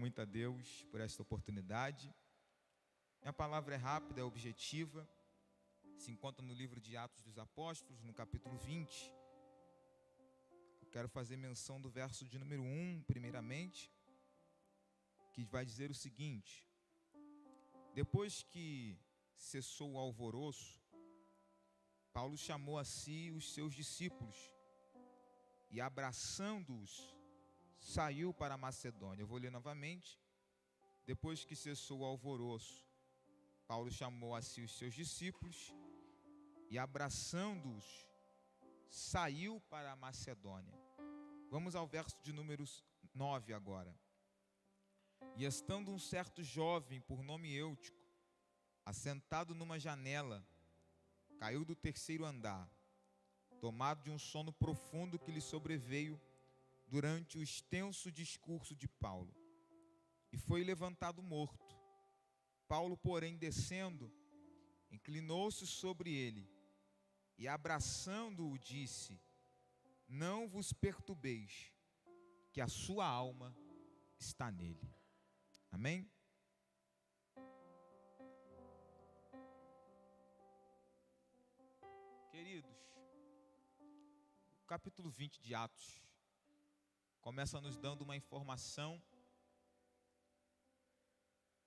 muito a Deus por esta oportunidade. Minha palavra é rápida, é objetiva. Se encontra no livro de Atos dos Apóstolos, no capítulo 20. Eu quero fazer menção do verso de número 1, primeiramente, que vai dizer o seguinte: depois que cessou o alvoroço, Paulo chamou a si os seus discípulos e, abraçando-os, saiu para a Macedônia. Eu vou ler novamente. Depois que cessou o alvoroço, Paulo chamou a si os seus discípulos e, abraçando-os, saiu para a Macedônia. Vamos ao verso de número 9 agora. E estando um certo jovem, por nome Eutico, assentado numa janela, caiu do terceiro andar, tomado de um sono profundo que lhe sobreveio durante o extenso discurso de Paulo, e foi levantado morto. Paulo, porém, descendo, inclinou-se sobre ele e, abraçando-o, disse: não vos perturbeis, que a sua alma está nele. Amém? Queridos, o capítulo 20 de Atos começa nos dando uma informação,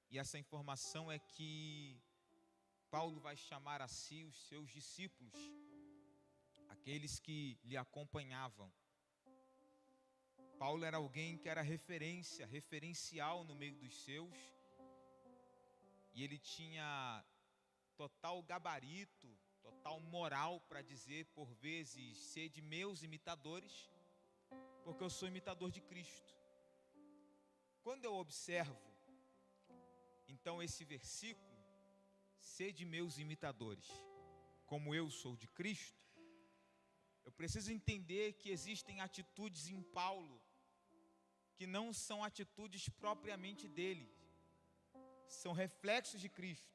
e essa informação é que Paulo vai chamar a si os seus discípulos, aqueles que lhe acompanhavam. Paulo era alguém que era referencial no meio dos seus, e ele tinha total gabarito, total moral para dizer, por vezes, sede meus imitadores, porque eu sou imitador de Cristo. Quando eu observo, então, esse versículo, sede meus imitadores, como eu sou de Cristo, eu preciso entender que existem atitudes em Paulo que não são atitudes propriamente dele, são reflexos de Cristo.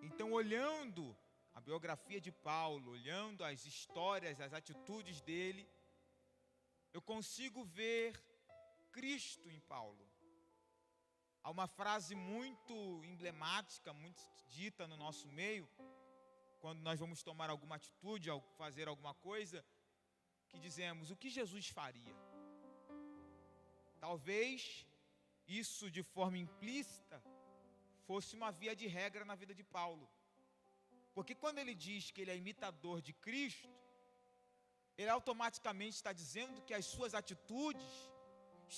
Então, olhando a biografia de Paulo, olhando as histórias, as atitudes dele, eu consigo ver Cristo em Paulo. Há uma frase muito emblemática, muito dita no nosso meio, quando nós vamos tomar alguma atitude, fazer alguma coisa, que dizemos: o que Jesus faria? Talvez isso, de forma implícita, fosse uma via de regra na vida de Paulo. Porque quando ele diz que ele é imitador de Cristo, ele automaticamente está dizendo que as suas atitudes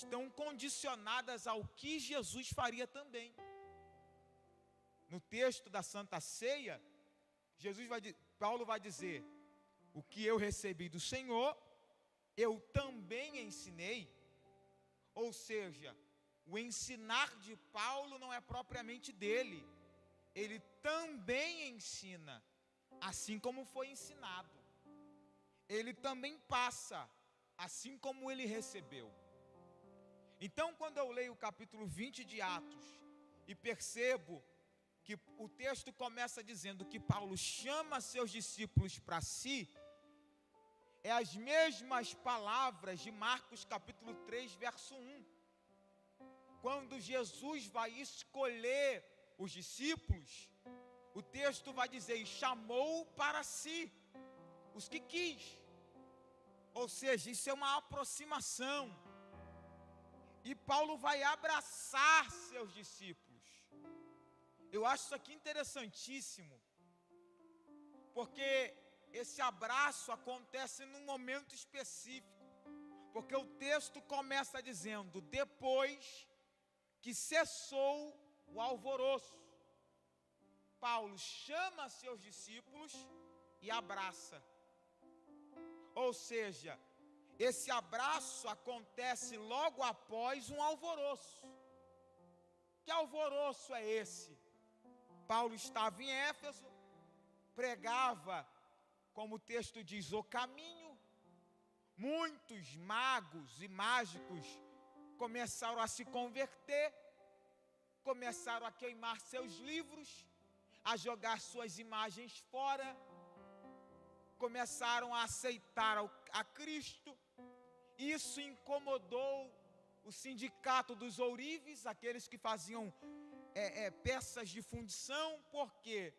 estão condicionadas ao que Jesus faria também. No texto da Santa Ceia, Paulo vai dizer: o que eu recebi do Senhor, eu também ensinei. Ou seja, o ensinar de Paulo não é propriamente dele, ele também ensina, assim como foi ensinado. Ele também passa, assim como ele recebeu. Então, quando eu leio o capítulo 20 de Atos e percebo que o texto começa dizendo que Paulo chama seus discípulos para si, é as mesmas palavras de Marcos capítulo 3, verso 1. Quando Jesus vai escolher os discípulos, o texto vai dizer: e chamou para si os que quis. Ou seja, isso é uma aproximação. E Paulo vai abraçar seus discípulos. Eu acho isso aqui interessantíssimo, porque esse abraço acontece num momento específico, porque o texto começa dizendo: depois que cessou o alvoroço, Paulo chama seus discípulos e abraça. Ou seja, esse abraço acontece logo após um alvoroço. Que alvoroço é esse? Paulo estava em Éfeso, pregava, como o texto diz, o caminho. Muitos magos e mágicos começaram a se converter, começaram a queimar seus livros, a jogar suas imagens fora, começaram a aceitar a Cristo. Isso incomodou o sindicato dos ourives, aqueles que faziam peças de fundição. Por quê?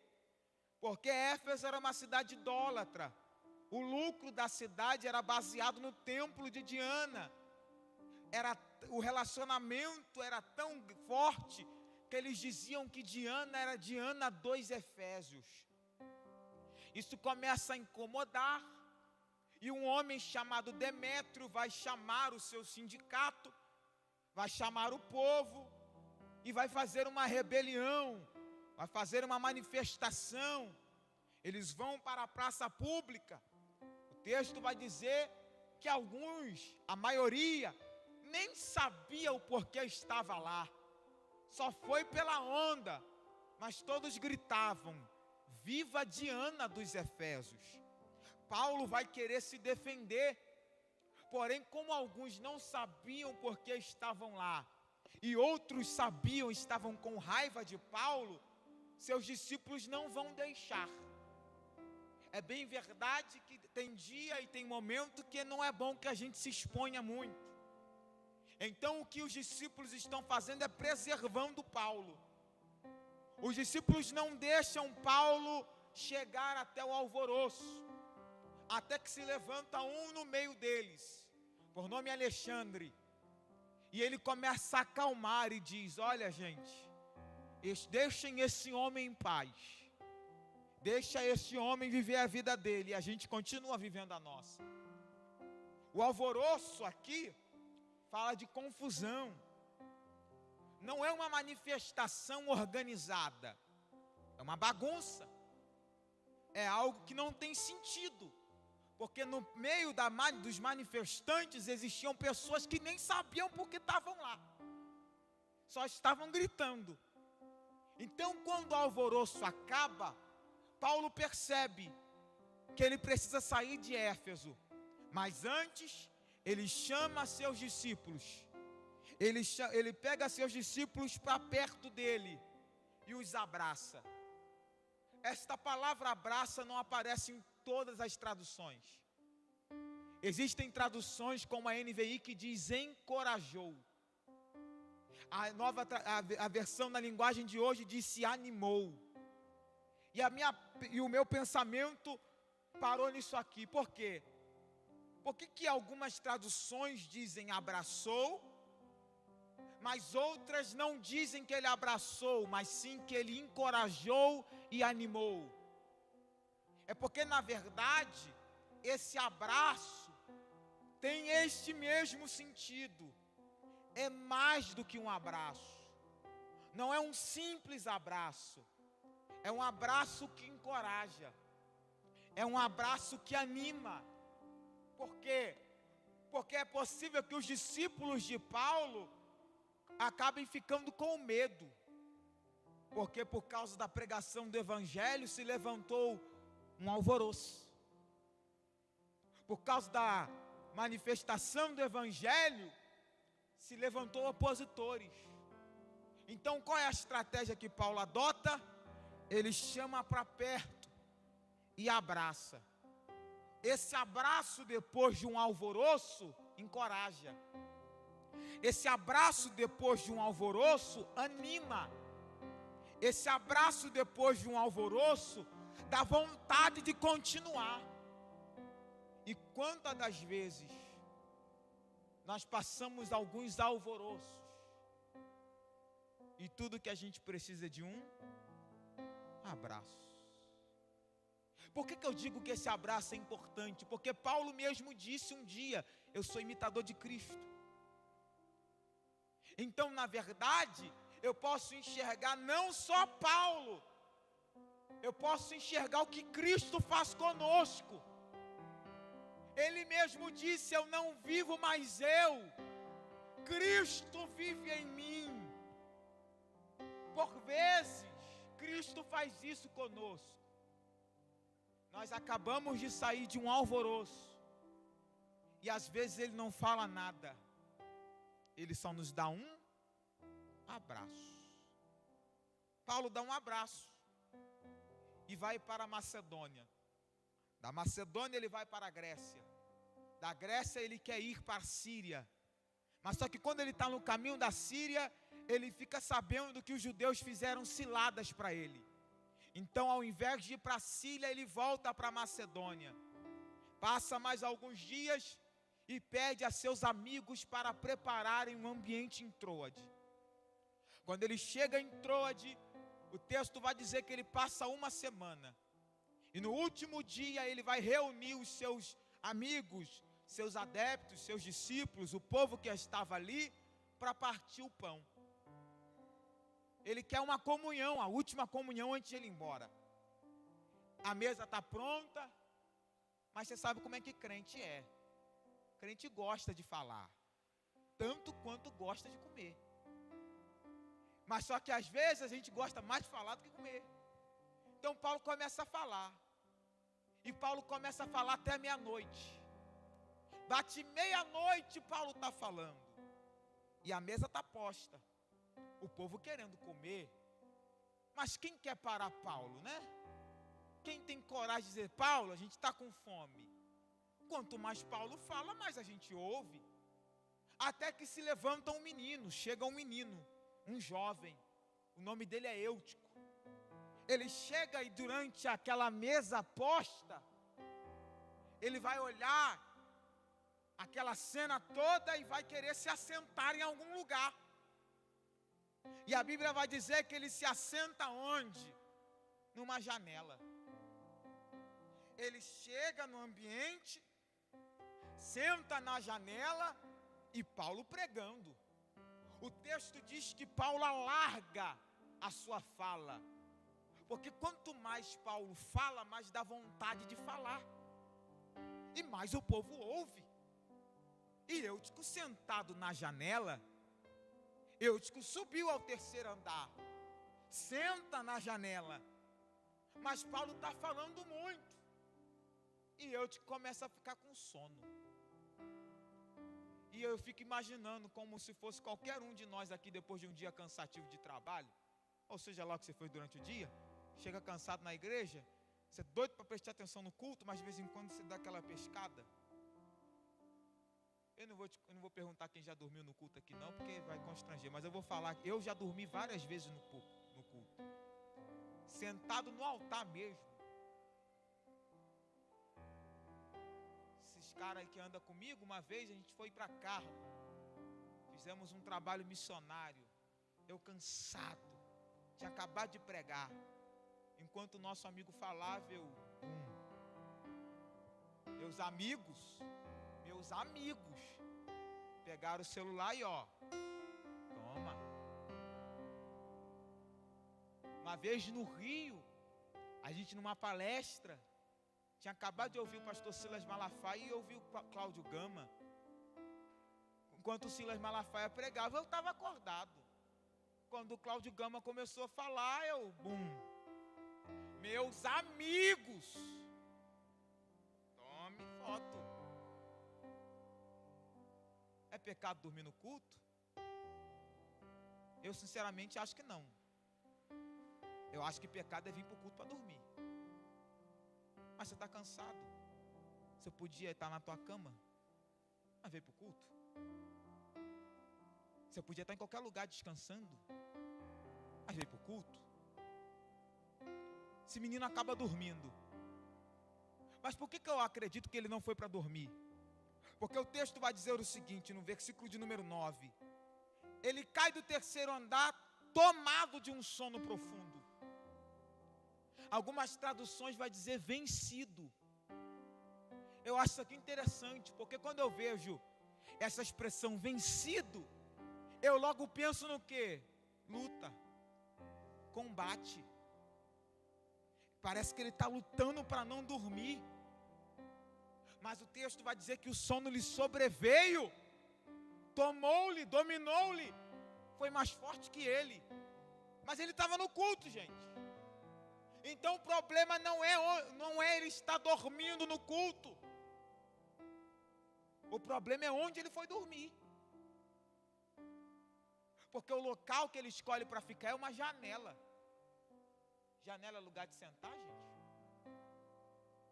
Porque Éfeso era uma cidade idólatra. O lucro da cidade era baseado no templo de Diana. O relacionamento era tão forte que eles diziam que Diana era Diana dos Efésios. Isso começa a incomodar, e um homem chamado Demétrio vai chamar o seu sindicato, vai chamar o povo e vai fazer uma rebelião, vai fazer uma manifestação. Eles vão para a praça pública. O texto vai dizer que alguns, a maioria, nem sabia o porquê estava lá. Só foi pela onda, mas todos gritavam: viva Diana dos Efésios. Paulo vai querer se defender, porém, como alguns não sabiam por que estavam lá, e outros sabiam, estavam com raiva de Paulo, seus discípulos não vão deixar. É bem verdade que tem dia e tem momento que não é bom que a gente se exponha muito. Então o que os discípulos estão fazendo é preservando Paulo. Os discípulos não deixam Paulo chegar até o alvoroço, até que se levanta um no meio deles, por nome Alexandre, e ele começa a acalmar e diz: olha, gente, deixem esse homem em paz, deixa esse homem viver a vida dele, e a gente continua vivendo a nossa. O alvoroço aqui fala de confusão. Não é uma manifestação organizada, é uma bagunça, é algo que não tem sentido, porque no meio dos manifestantes existiam pessoas que nem sabiam por que estavam lá, só estavam gritando. Então, quando o alvoroço acaba, Paulo percebe que ele precisa sair de Éfeso, mas antes ele chama seus discípulos. Ele pega seus discípulos para perto dele e os abraça. Esta palavra abraça não aparece em todas as traduções. Existem traduções como a NVI que diz encorajou. A versão na linguagem de hoje diz se animou. E o meu pensamento parou nisso aqui. Por quê? Por que algumas traduções dizem abraçou, mas outras não dizem que ele abraçou, mas sim que ele encorajou e animou? É porque, na verdade, esse abraço tem este mesmo sentido. É mais do que um abraço. Não é um simples abraço. É um abraço que encoraja. É um abraço que anima. Por quê? Porque é possível que os discípulos de Paulo acabem ficando com medo. Porque por causa da pregação do Evangelho se levantou um alvoroço. Por causa da manifestação do Evangelho se levantou opositores. Então qual é a estratégia que Paulo adota? Ele chama para perto e abraça. Esse abraço depois de um alvoroço encoraja. Esse abraço depois de um alvoroço anima. Esse abraço depois de um alvoroço dá vontade de continuar. E quantas das vezes nós passamos alguns alvoroços e tudo que a gente precisa é de um abraço. Por que eu digo que esse abraço é importante? Porque Paulo mesmo disse um dia: eu sou imitador de Cristo. Então, na verdade, eu posso enxergar não só Paulo, eu posso enxergar o que Cristo faz conosco. Ele mesmo disse: eu não vivo mais eu, Cristo vive em mim. Por vezes, Cristo faz isso conosco. Nós acabamos de sair de um alvoroço, e às vezes Ele não fala nada, Ele só nos dá um abraço. Paulo dá um abraço e vai para a Macedônia. Da Macedônia ele vai para a Grécia. Da Grécia ele quer ir para a Síria. Mas só que quando ele está no caminho da Síria, ele fica sabendo que os judeus fizeram ciladas para ele. Então, ao invés de ir para a Síria, ele volta para a Macedônia. Passa mais alguns dias e pede a seus amigos para prepararem um ambiente em Troade. Quando ele chega em Troade, o texto vai dizer que ele passa uma semana. E no último dia ele vai reunir os seus amigos, seus adeptos, seus discípulos, o povo que estava ali, para partir o pão. Ele quer uma comunhão, a última comunhão antes de ele ir embora. A mesa está pronta, mas você sabe como é que crente é. Crente gosta de falar, tanto quanto gosta de comer. Mas só que às vezes a gente gosta mais de falar do que comer. Então Paulo começa a falar. E Paulo começa a falar até meia-noite. Bate meia-noite, Paulo está falando. E a mesa está posta. O povo querendo comer. Mas quem quer parar Paulo, né? Quem tem coragem de dizer, Paulo, a gente está com fome. Quanto mais Paulo fala, mais a gente ouve. Até que se levanta um menino, chega um menino, um jovem. O nome dele é Eutico. Ele chega e durante aquela mesa posta, ele vai olhar aquela cena toda e vai querer se assentar em algum lugar. E a Bíblia vai dizer que ele se assenta onde? Numa janela. Ele chega no ambiente, senta na janela e Paulo pregando. O texto diz que Paulo alarga a sua fala. Porque quanto mais Paulo fala, mais dá vontade de falar. E mais o povo ouve. E Eutico sentado na janela, Eutico subiu ao terceiro andar, senta na janela. Mas Paulo está falando muito. E Eutico começa a ficar com sono. E eu fico imaginando como se fosse qualquer um de nós aqui depois de um dia cansativo de trabalho, ou seja lá o que você fez durante o dia, chega cansado na igreja, você é doido para prestar atenção no culto, mas de vez em quando você dá aquela pescada. Eu não vou perguntar quem já dormiu no culto aqui não, porque vai constranger, mas eu vou falar, eu já dormi várias vezes no culto, sentado no altar mesmo. Esses caras que andam comigo, uma vez a gente foi para Carmo, fizemos um trabalho missionário, eu cansado, tinha acabado de pregar, enquanto o nosso amigo falava, meus amigos, pegaram o celular e toma. Uma vez no Rio, a gente numa palestra, tinha acabado de ouvir o pastor Silas Malafaia e ouvi o Cláudio Gama. Enquanto o Silas Malafaia pregava, eu estava acordado. Quando o Cláudio Gama começou a falar, meus amigos, tome foto. É pecado dormir no culto? Eu sinceramente acho que não. Eu acho que pecado é vir para o culto para dormir. Mas você está cansado. Você podia estar na tua cama, mas veio para o culto. Você podia estar em qualquer lugar descansando, mas veio para o culto. Esse menino acaba dormindo. Mas por que eu acredito que ele não foi para dormir? Porque o texto vai dizer o seguinte, no versículo de número 9. Ele cai do terceiro andar, tomado de um sono profundo. Algumas traduções vai dizer vencido. Eu acho isso aqui interessante, porque quando eu vejo essa expressão vencido, eu logo penso no quê? Luta, combate. Parece que ele está lutando para não dormir. Mas o texto vai dizer que o sono lhe sobreveio, tomou-lhe, dominou-lhe, foi mais forte que ele. Mas ele estava no culto, gente. Então o problema não é ele estar dormindo no culto. O problema é onde ele foi dormir. Porque o local que ele escolhe para ficar é uma janela. Janela é lugar de sentar, gente?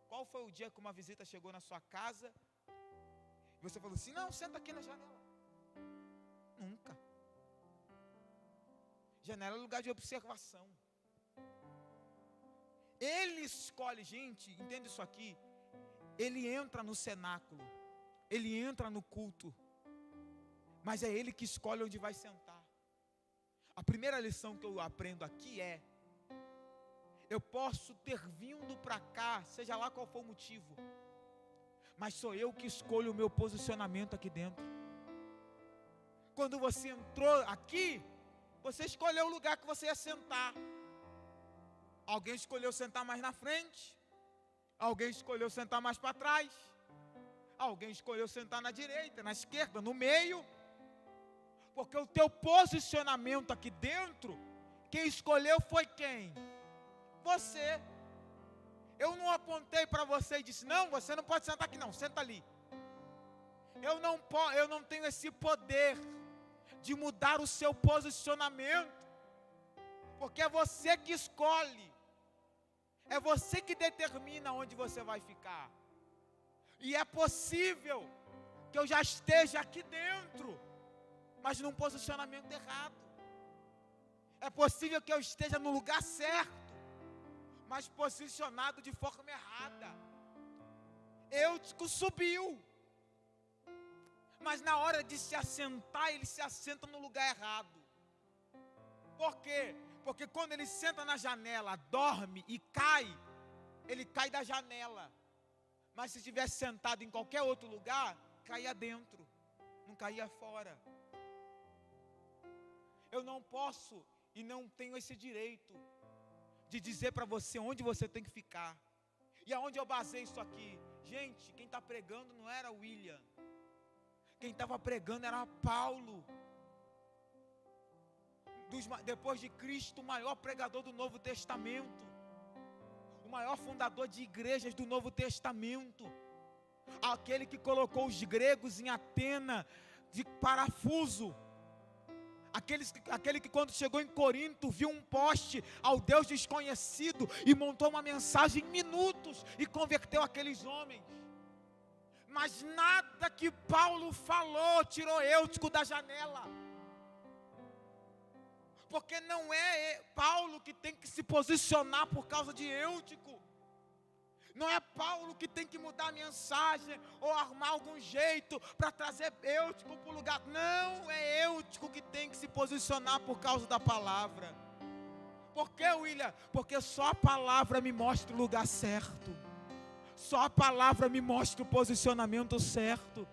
Qual foi o dia que uma visita chegou na sua casa e você falou assim, não, senta aqui na janela. Nunca. Janela é lugar de observação. Ele escolhe, gente, entende isso aqui? Ele entra no cenáculo, ele entra no culto, mas é ele que escolhe onde vai sentar. A primeira lição que eu aprendo aqui é: eu posso ter vindo para cá, seja lá qual for o motivo, mas sou eu que escolho o meu posicionamento aqui dentro. Quando você entrou aqui, você escolheu o lugar que você ia sentar. Alguém escolheu sentar mais na frente, alguém escolheu sentar mais para trás, alguém escolheu sentar na direita, na esquerda, no meio, porque o teu posicionamento aqui dentro, quem escolheu foi quem? Você. Eu não apontei para você e disse: não, você não pode sentar aqui não, senta ali. Eu não tenho esse poder de mudar o seu posicionamento, porque é você que escolhe, é você que determina onde você vai ficar. E é possível que eu já esteja aqui dentro, mas num posicionamento errado. É possível que eu esteja no lugar certo, mas posicionado de forma errada. Eutico subiu, mas na hora de se assentar, ele se assenta no lugar errado. Por quê? Porque quando ele senta na janela, dorme e cai, ele cai da janela. Mas se estivesse sentado em qualquer outro lugar, caía dentro, não caía fora. Eu não posso e não tenho esse direito de dizer para você onde você tem que ficar. E aonde eu baseio isso aqui? Gente, quem está pregando não era William. Quem estava pregando era Paulo. Depois de Cristo, o maior pregador do Novo Testamento, o maior fundador de igrejas do Novo Testamento, aquele que colocou os gregos em Atena de parafuso, aquele que quando chegou em Corinto viu um poste ao Deus desconhecido e montou uma mensagem em minutos e converteu aqueles homens. Mas nada que Paulo falou tirou Eutico da janela. Porque não é Paulo que tem que se posicionar por causa de Eutico. Não é Paulo que tem que mudar a mensagem ou armar algum jeito para trazer Eutico para o lugar. Não, é Eutico que tem que se posicionar por causa da palavra. Por que, William? Porque só a palavra me mostra o lugar certo. Só a palavra me mostra o posicionamento certo.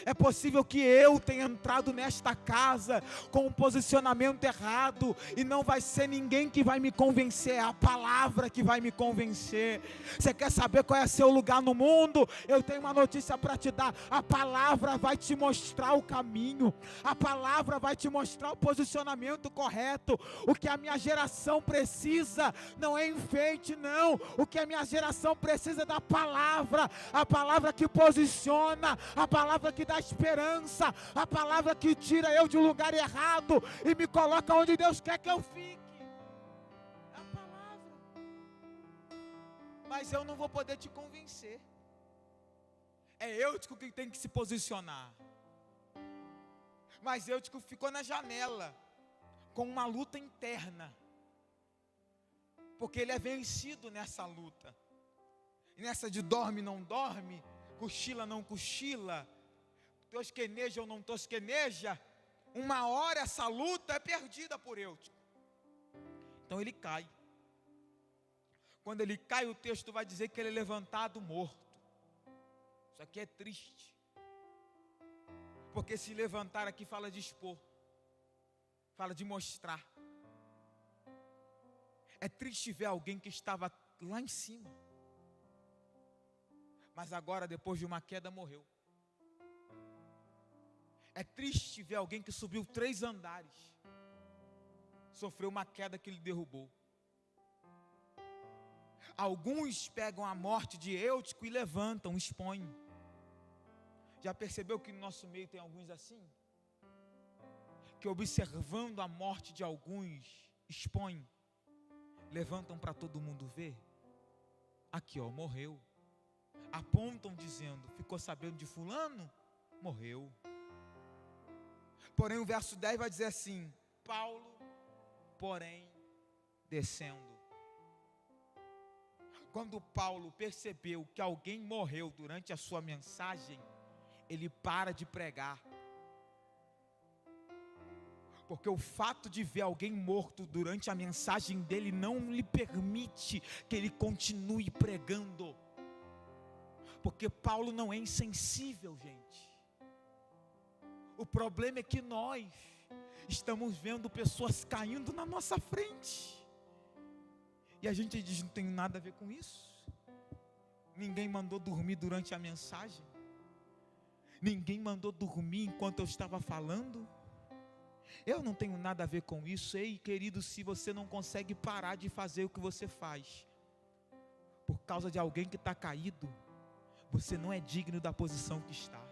É possível que eu tenha entrado nesta casa com um posicionamento errado, e não vai ser ninguém que vai me convencer, é a palavra que vai me convencer. Você quer saber qual é seu lugar no mundo? Eu tenho uma notícia para te dar: a palavra vai te mostrar o caminho, a palavra vai te mostrar o posicionamento correto. O que a minha geração precisa não é enfeite, não. O que a minha geração precisa é da palavra, a palavra que posiciona, a palavra que dá esperança, a palavra que tira eu de um lugar errado e me coloca onde Deus quer que eu fique. É a palavra. Mas eu não vou poder te convencer. É Eutico que tem que se posicionar. Mas Eutico ficou na janela com uma luta interna, porque ele é vencido nessa luta, nessa de dorme não dorme, cochila não cochila, tosqueneja ou não tosqueneja. Uma hora essa luta é perdida por Eutico. Então ele cai. Quando ele cai, o texto vai dizer que ele é levantado morto. Isso aqui é triste, porque se levantar aqui fala de expor, fala de mostrar. É triste ver alguém que estava lá em cima, mas agora, depois de uma queda, morreu. É triste ver alguém que subiu 3 andares, sofreu uma queda que lhe derrubou. Alguns pegam a morte de Eutico e levantam, expõem. Já percebeu que no nosso meio tem alguns assim? Que observando a morte de alguns, expõem, levantam para todo mundo ver. Aqui ó, morreu. Apontam dizendo: ficou sabendo de fulano? Morreu. Porém o verso 10 vai dizer assim: Paulo, porém, descendo. Quando Paulo percebeu que alguém morreu durante a sua mensagem, ele para de pregar. Porque o fato de ver alguém morto durante a mensagem dele não lhe permite que ele continue pregando. Porque Paulo não é insensível, gente. O problema é que nós estamos vendo pessoas caindo na nossa frente. E a gente diz: não tem nada a ver com isso. Ninguém mandou dormir durante a mensagem. Ninguém mandou dormir enquanto eu estava falando. Eu não tenho nada a ver com isso. Ei, querido, se você não consegue parar de fazer o que você faz por causa de alguém que está caído, você não é digno da posição que está.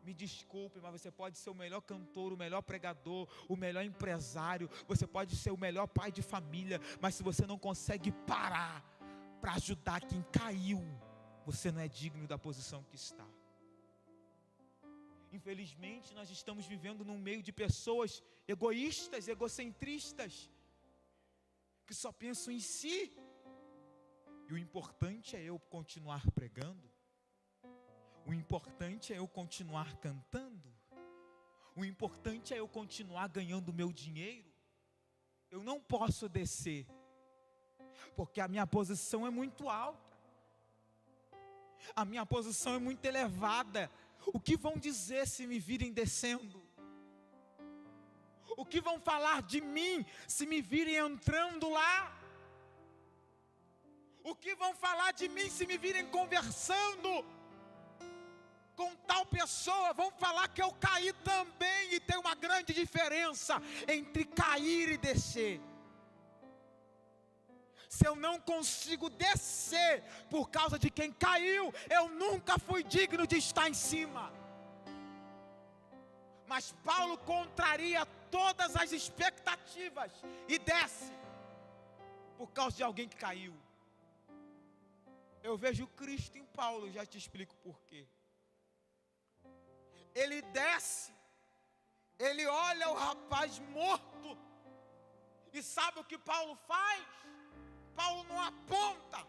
Me desculpe, mas você pode ser o melhor cantor, o melhor pregador, o melhor empresário, você pode ser o melhor pai de família, mas se você não consegue parar para ajudar quem caiu, você não é digno da posição que está. Infelizmente, nós estamos vivendo num meio de pessoas egoístas, egocentristas, que só pensam em si. E o importante é eu continuar pregando. O importante é eu continuar cantando. O importante é eu continuar ganhando meu dinheiro. Eu não posso descer, porque a minha posição é muito alta. A minha posição é muito elevada. O que vão dizer se me virem descendo? O que vão falar de mim se me virem entrando lá? O que vão falar de mim se me virem conversando com tal pessoa? Vão falar que eu caí também. E tem uma grande diferença entre cair e descer. Se eu não consigo descer por causa de quem caiu, eu nunca fui digno de estar em cima. Mas Paulo contraria todas as expectativas e desce por causa de alguém que caiu. Eu vejo Cristo em Paulo, já te explico por quê. Ele desce, ele olha o rapaz morto, e sabe o que Paulo faz? Paulo não aponta,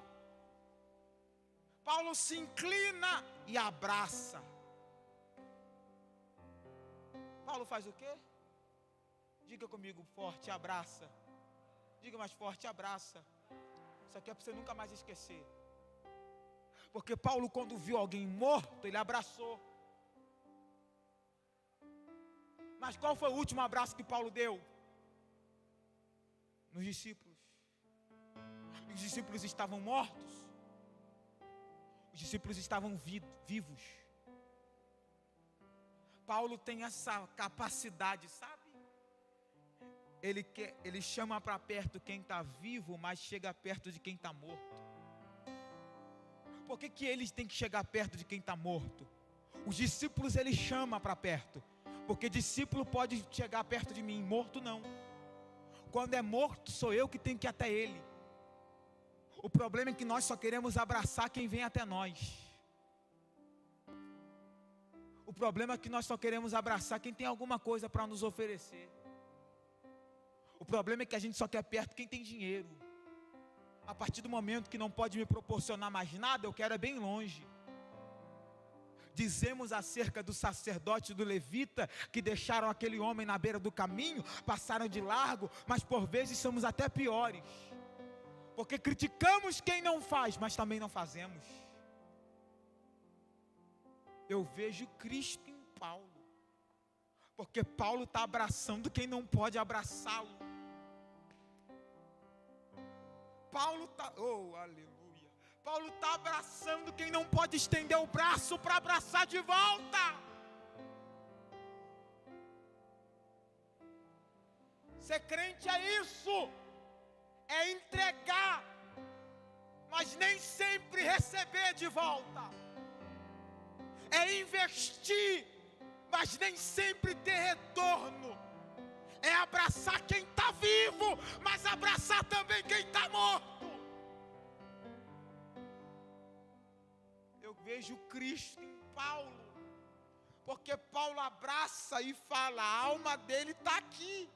Paulo se inclina e abraça. Paulo faz o quê? Diga comigo forte: abraça. Diga mais forte: abraça. Isso aqui é para você nunca mais esquecer. Porque Paulo, quando viu alguém morto, ele abraçou. Mas qual foi o último abraço que Paulo deu? Nos discípulos. Os discípulos estavam mortos. Os discípulos estavam vivos. Paulo tem essa capacidade, sabe? Ele chama para perto quem está vivo, mas chega perto de quem está morto. Por que eles têm que chegar perto de quem está morto? Os discípulos ele chama para perto, porque discípulo pode chegar perto de mim, morto não. Quando é morto, sou eu que tenho que ir até ele. O problema é que nós só queremos abraçar quem vem até nós. O problema é que nós só queremos abraçar quem tem alguma coisa para nos oferecer. O problema é que a gente só quer perto quem tem dinheiro. A partir do momento que não pode me proporcionar mais nada, eu quero é bem longe. Dizemos acerca do sacerdote e do levita, que deixaram aquele homem na beira do caminho, passaram de largo, mas por vezes somos até piores. Porque criticamos quem não faz, mas também não fazemos. Eu vejo Cristo em Paulo, porque Paulo está abraçando quem não pode abraçá-lo. Paulo está, oh aleluia, Paulo está abraçando quem não pode estender o braço para abraçar de volta. Ser crente é isso, é entregar, mas nem sempre receber de volta. É investir, mas nem sempre ter retorno. É abraçar quem está vivo, mas abraçar também quem está morto. Eu vejo Cristo em Paulo. Porque Paulo abraça e fala, a alma dele está aqui.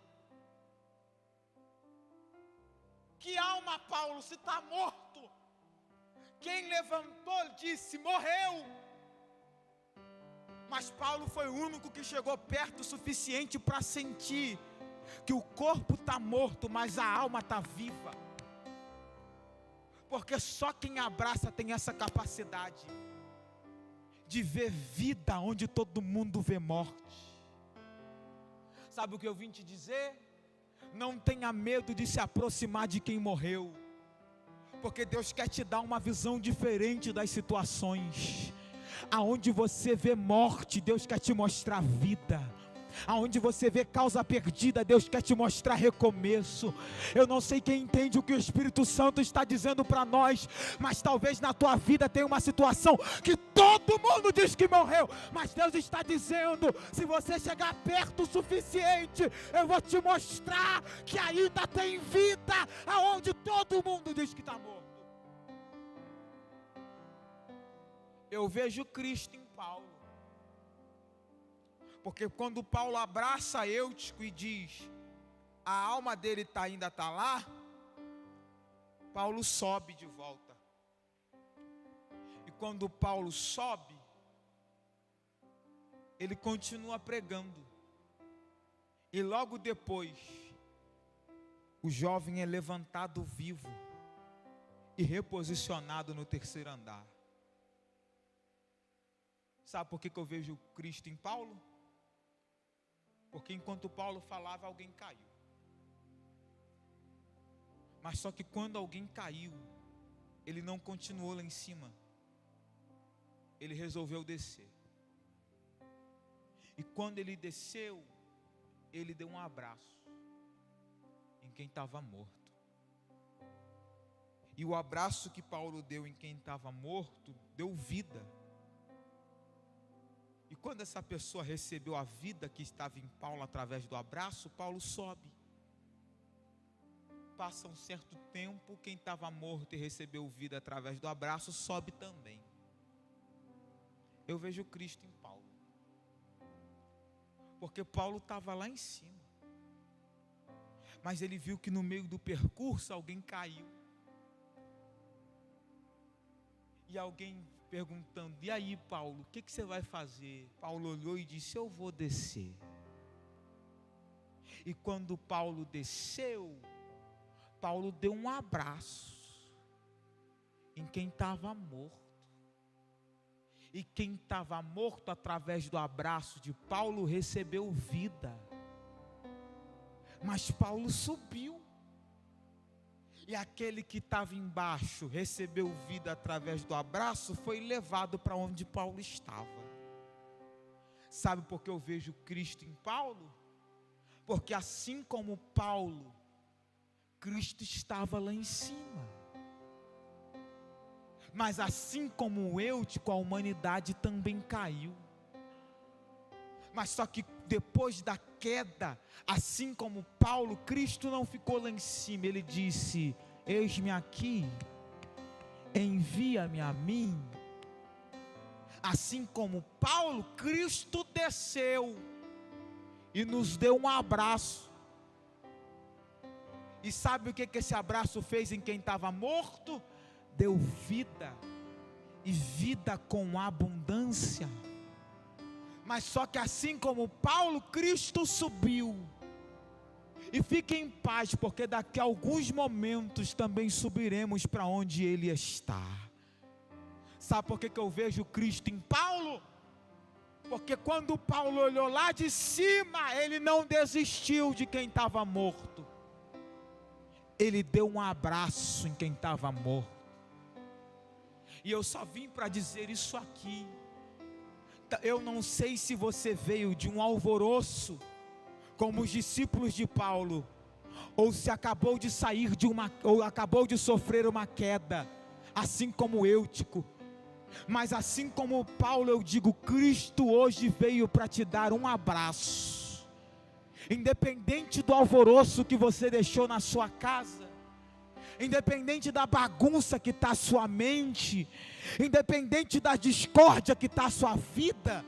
Que alma, Paulo, se está morto? Quem levantou disse, morreu. Mas Paulo foi o único que chegou perto o suficiente para sentir que o corpo está morto, mas a alma está viva. Porque só quem abraça tem essa capacidade de ver vida onde todo mundo vê morte. Sabe o que eu vim te dizer? Não tenha medo de se aproximar de quem morreu, porque Deus quer te dar uma visão diferente das situações. Aonde você vê morte, Deus quer te mostrar vida. Aonde você vê causa perdida, Deus quer te mostrar recomeço. Eu não sei quem entende o que o Espírito Santo está dizendo para nós, mas talvez na tua vida tenha uma situação que todo mundo diz que morreu, mas Deus está dizendo, se você chegar perto o suficiente, eu vou te mostrar que ainda tem vida, aonde todo mundo diz que está morto. Eu vejo Cristo em Paulo. Porque quando Paulo abraça Eutico e diz, a alma dele ainda está lá, Paulo sobe de volta. E quando Paulo sobe, ele continua pregando. E logo depois, o jovem é levantado vivo e reposicionado no terceiro andar. Sabe por que eu vejo Cristo em Paulo? Porque enquanto Paulo falava, alguém caiu. Mas só que quando alguém caiu, ele não continuou lá em cima. Ele resolveu descer. E quando ele desceu, ele deu um abraço em quem estava morto. E o abraço que Paulo deu em quem estava morto, deu vida. E quando essa pessoa recebeu a vida que estava em Paulo através do abraço, Paulo sobe. Passa um certo tempo, quem estava morto e recebeu vida através do abraço, sobe também. Eu vejo Cristo em Paulo. Porque Paulo estava lá em cima. Mas ele viu que no meio do percurso alguém caiu. E alguém perguntando, e aí Paulo, o que você vai fazer? Paulo olhou e disse, eu vou descer. E quando Paulo desceu, Paulo deu um abraço em quem estava morto. E quem estava morto, através do abraço de Paulo, recebeu vida. Mas Paulo subiu. E aquele que estava embaixo, recebeu vida através do abraço, foi levado para onde Paulo estava. Sabe por que eu vejo Cristo em Paulo? Porque assim como Paulo, Cristo estava lá em cima. Mas assim como o Eutico, a humanidade também caiu. Mas só que depois da queda, assim como Paulo, Cristo não ficou lá em cima. Ele disse, eis-me aqui, envia-me a mim. Assim como Paulo, Cristo desceu e nos deu um abraço. E sabe o que esse abraço fez em quem estava morto? Deu vida, e vida com abundância. Mas só que assim como Paulo, Cristo subiu. E fiquem em paz, porque daqui a alguns momentos também subiremos para onde Ele está. Sabe por que eu vejo Cristo em Paulo? Porque quando Paulo olhou lá de cima, ele não desistiu de quem estava morto. Ele deu um abraço em quem estava morto. E eu só vim para dizer isso aqui. Eu não sei se você veio de um alvoroço, como os discípulos de Paulo, ou se acabou de sair ou acabou de sofrer uma queda, assim como Eutico. Mas assim como Paulo, eu digo, Cristo hoje veio para te dar um abraço. Independente do alvoroço que você deixou na sua casa, independente da bagunça que está a sua mente, independente da discórdia que está a sua vida,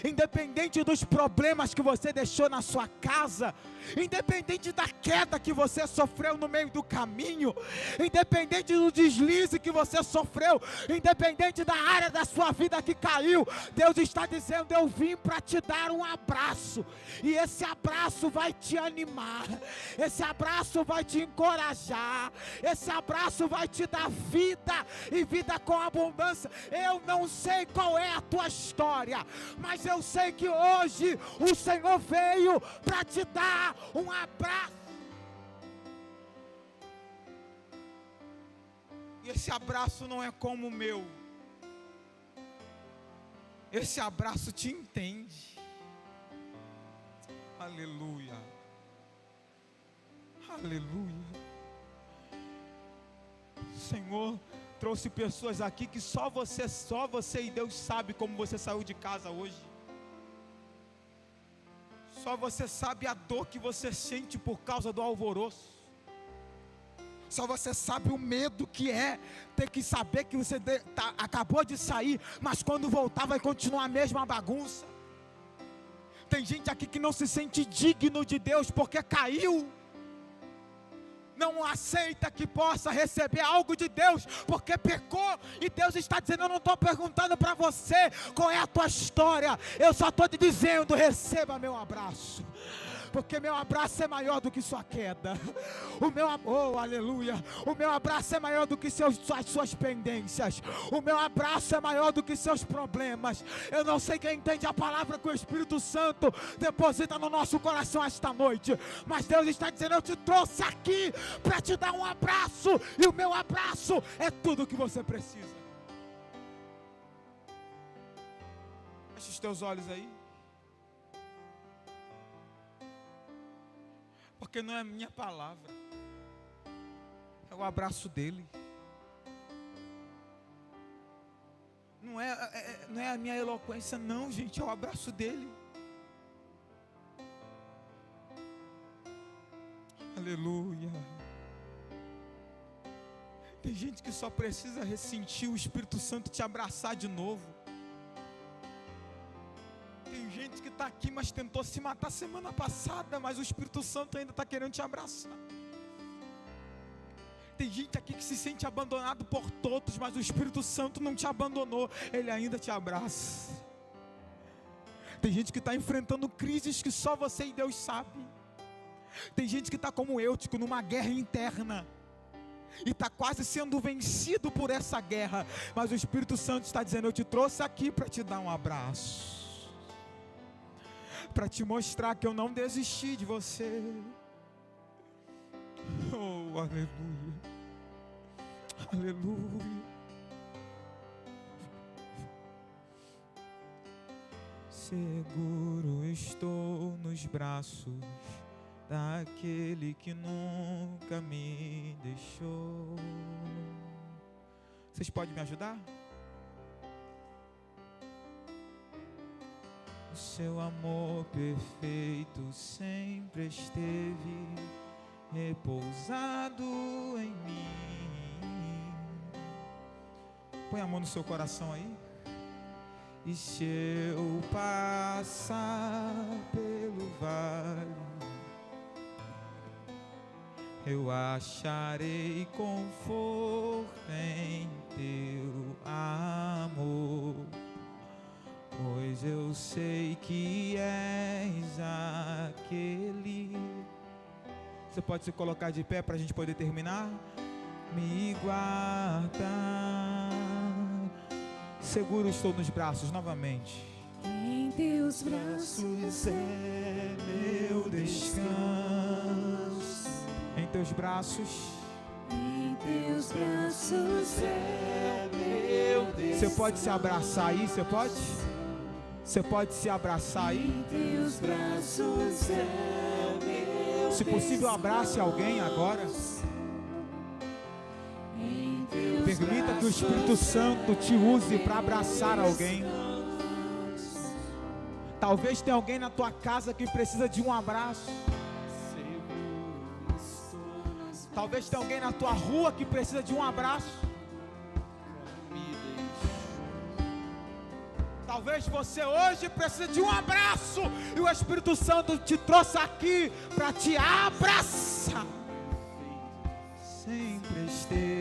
independente dos problemas que você deixou na sua casa, independente da queda que você sofreu no meio do caminho, independente do deslize que você sofreu, independente da área da sua vida que caiu, Deus está dizendo: eu vim para te dar um abraço, e esse abraço vai te animar, esse abraço vai te encorajar, esse abraço vai te dar vida, e vida com abundância. Eu não sei qual é a tua história, mas eu sei que hoje o Senhor veio para te dar um abraço. E esse abraço não é como o meu. Esse abraço te entende. Aleluia. Aleluia. O Senhor trouxe pessoas aqui que só você e Deus sabe como você saiu de casa hoje. Só você sabe a dor que você sente por causa do alvoroço. Só você sabe o medo que é ter que saber que você acabou de sair, mas quando voltar vai continuar a mesma bagunça. Tem gente aqui que não se sente digno de Deus porque caiu. Não aceita que possa receber algo de Deus porque pecou. E Deus está dizendo: eu não estou perguntando para você qual é a tua história, eu só estou te dizendo: receba meu abraço, porque meu abraço é maior do que sua queda. O meu amor, aleluia, o meu abraço é maior do que as suas pendências. O meu abraço é maior do que seus problemas. Eu não sei quem entende a palavra que o Espírito Santo deposita no nosso coração esta noite, mas Deus está dizendo: eu te trouxe aqui para te dar um abraço, e o meu abraço é tudo o que você precisa. Feche os teus olhos aí. Porque não é a minha palavra, é o abraço dele. Não é a minha eloquência, não, gente, é o abraço dele. Aleluia. Tem gente que só precisa ressentir o Espírito Santo te abraçar de novo. Tem gente que está aqui, mas tentou se matar semana passada, mas o Espírito Santo ainda está querendo te abraçar. Tem gente aqui que se sente abandonado por todos, mas o Espírito Santo não te abandonou, ele ainda te abraça. Tem gente que está enfrentando crises que só você e Deus sabem. Tem gente que está como Eutico, numa guerra interna, e está quase sendo vencido por essa guerra, mas o Espírito Santo está dizendo: eu te trouxe aqui para te dar um abraço, para te mostrar que eu não desisti de você. Oh, aleluia, aleluia. Seguro estou nos braços daquele que nunca me deixou. Vocês podem me ajudar? O seu amor perfeito sempre esteve repousado em mim. Põe a mão no seu coração aí. E se eu passar pelo vale, eu acharei conforto em teu amor, pois eu sei que és aquele. Você pode se colocar de pé para a gente poder terminar? Me guarda, seguro estou nos braços novamente. Em teus braços é meu descanso. Em teus braços. Em teus braços é meu descanso. Você pode se abraçar aí? Você pode? Você pode se abraçar aí? Em teus braços é meu. Se possível, abrace alguém agora. Permita que o Espírito Santo te use para abraçar alguém. Talvez tenha alguém na tua casa que precisa de um abraço. Talvez tenha alguém na tua rua que precisa de um abraço. Talvez Talvez você hoje precise de um abraço, e o Espírito Santo te trouxe aqui para te abraçar. Sempre esteve